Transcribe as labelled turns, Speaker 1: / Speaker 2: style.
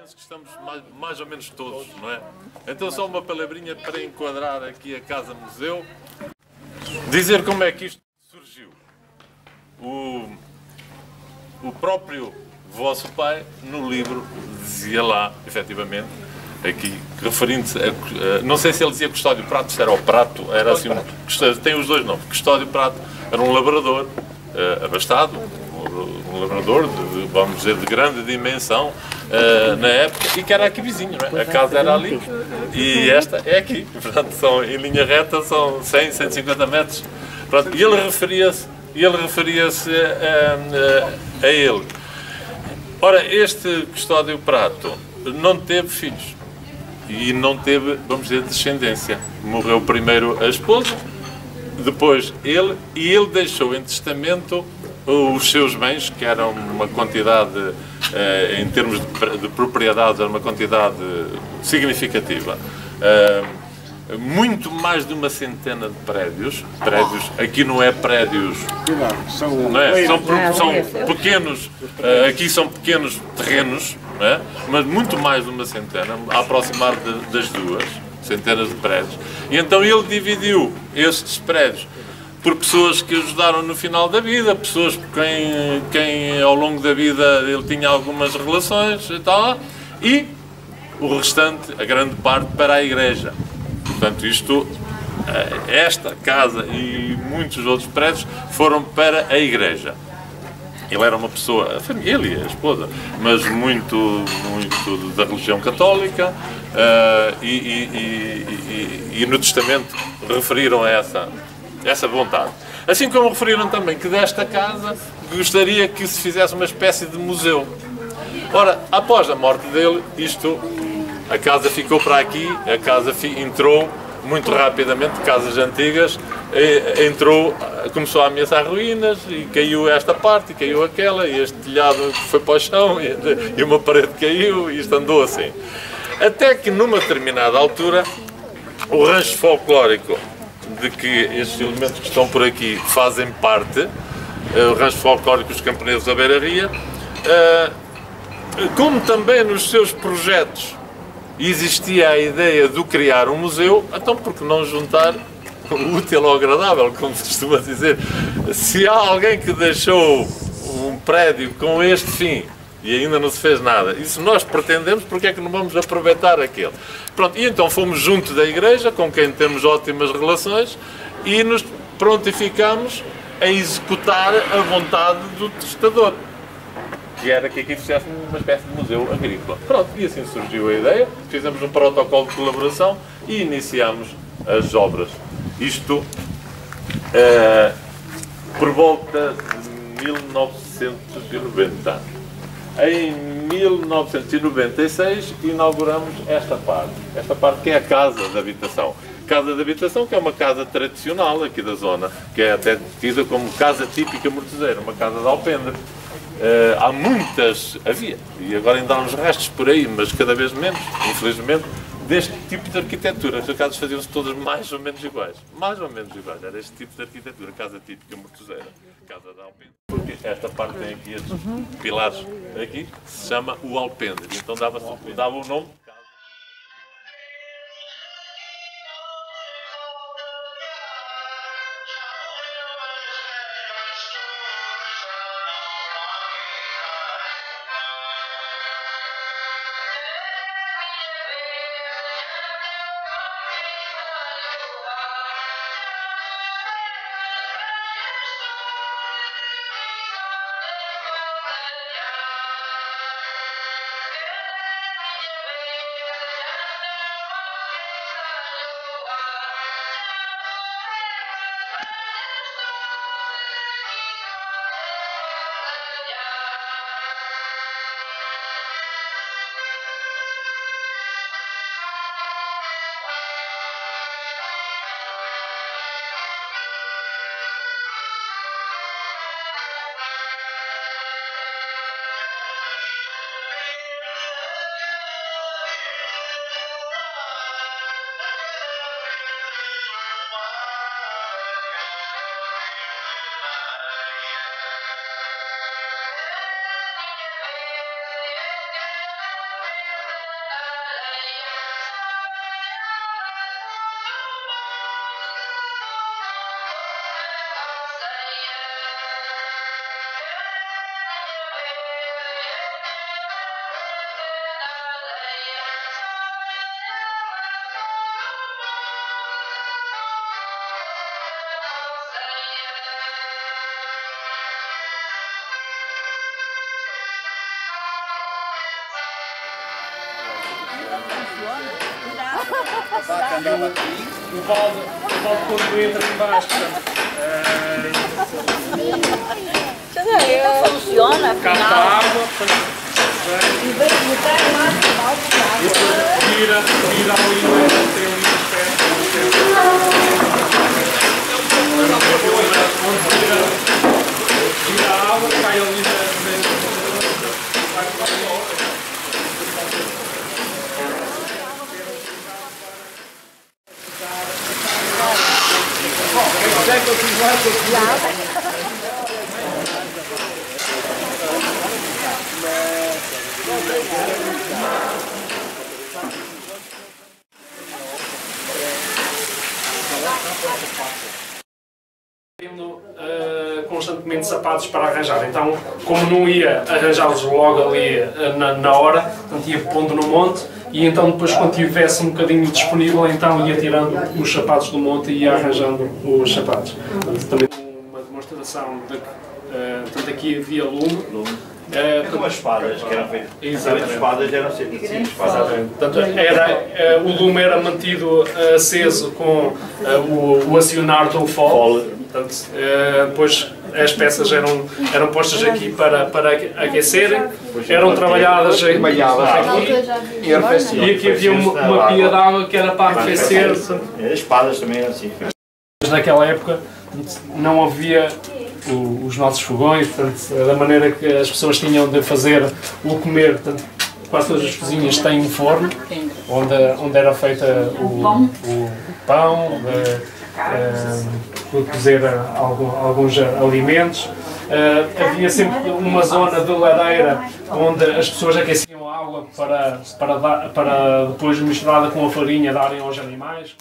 Speaker 1: penso que estamos mais ou menos todos, não é? Então só uma palavrinha para enquadrar aqui a Casa Museu. Dizer como é que isto surgiu. O próprio vosso pai, no livro, dizia lá, efetivamente, aqui, referindo-se a... Não sei se ele dizia Custódio Prato, se era o Prato, era assim, tem os dois nomes. Custódio Prato era um labrador abastado, um labrador, vamos dizer, de grande dimensão na época, e que era aqui vizinho, não é? A casa era ali e esta é aqui. Portanto, em linha reta são 100, 150 metros. Pronto, e ele referia-se a ele. Ora, este Custódio Prato não teve filhos e não teve, vamos dizer, descendência. Morreu primeiro a esposa, depois ele, e ele deixou em testamento os seus bens, que eram uma quantidade, em termos de propriedade, era uma quantidade significativa. Muito mais de uma centena de prédios. Aqui não é prédios, não é? São pequenos, aqui são pequenos terrenos, não é? Mas muito mais de uma centena, a aproximar das duas centenas de prédios. E então ele dividiu estes prédios por pessoas que ajudaram no final da vida, pessoas por quem ao longo da vida ele tinha algumas relações e tal, e o restante, a grande parte, para a igreja. Portanto, esta casa e muitos outros prédios foram para a igreja. Ele era uma pessoa, ele e a esposa, mas muito da religião católica, e no testamento referiram a essa vontade. Assim como referiram também que desta casa gostaria que se fizesse uma espécie de museu. Ora, após a morte dele, a casa ficou para aqui, a casa entrou muito rapidamente, casas antigas, começou a ameaçar ruínas e caiu esta parte, e caiu aquela, e este telhado foi para o chão, e uma parede caiu, e isto andou assim. Até que numa determinada altura, o rancho folclórico de que estes elementos que estão por aqui fazem parte, o rancho folclórico dos camponeses da Beira-Ria, como também nos seus projetos existia a ideia de criar um museu, então por que não juntar o útil ao agradável, como se costuma dizer? Se há alguém que deixou um prédio com este fim e ainda não se fez nada, e se nós pretendemos, porque é que não vamos aproveitar aquele? Pronto, e então fomos junto da igreja, com quem temos ótimas relações, e nos prontificamos a executar a vontade do testador, que era que aqui fizesse uma espécie de museu agrícola. Pronto, e assim surgiu a ideia, fizemos um protocolo de colaboração e iniciámos as obras. Isto por volta de 1990. Em 1996 inauguramos esta parte que é a Casa de Habitação. Casa de Habitação, que é uma casa tradicional aqui da zona, que é até tida como casa típica morteseira, uma casa de alpendre. Havia, e agora ainda há uns restos por aí, mas cada vez menos, infelizmente, deste tipo de arquitetura. As casas faziam-se todas mais ou menos iguais. Mais ou menos iguais. Era este tipo de arquitetura, casa típica morteseira, casa de alpendre. Porque esta parte tem aqui estes pilares aqui, se chama o alpendre. Então dava o nome.
Speaker 2: O balde quando entra em baixo,
Speaker 3: funciona,
Speaker 2: capta a água, tira ali, tem ali uma espécie tira a água, cai ali constantemente sapatos para arranjar, então como não ia arranjá-los logo ali na hora, portanto ia pondo no monte e então depois quando tivesse um bocadinho disponível então ia tirando os sapatos do monte e ia arranjando os sapatos. Portanto, também uma demonstração de que portanto, aqui havia lume.
Speaker 4: Como as espadas que eram feitas.
Speaker 2: Exatamente.
Speaker 4: As espadas eram sempre assim.
Speaker 2: Portanto, o lume era mantido aceso com o acionar do fole. Portanto, depois as peças eram postas aqui para aquecerem, eram trabalhadas aqui, e aqui havia uma pia de água que era para aquecer.
Speaker 4: As espadas também eram assim.
Speaker 2: Mas naquela época não havia os nossos fogões, portanto, da maneira que as pessoas tinham de fazer o comer, portanto, quase todas as cozinhas têm um forno onde era feita o pão, cozer alguns alimentos. Havia sempre uma zona de lareira onde as pessoas aqueciam a água para depois misturada com a farinha darem aos animais.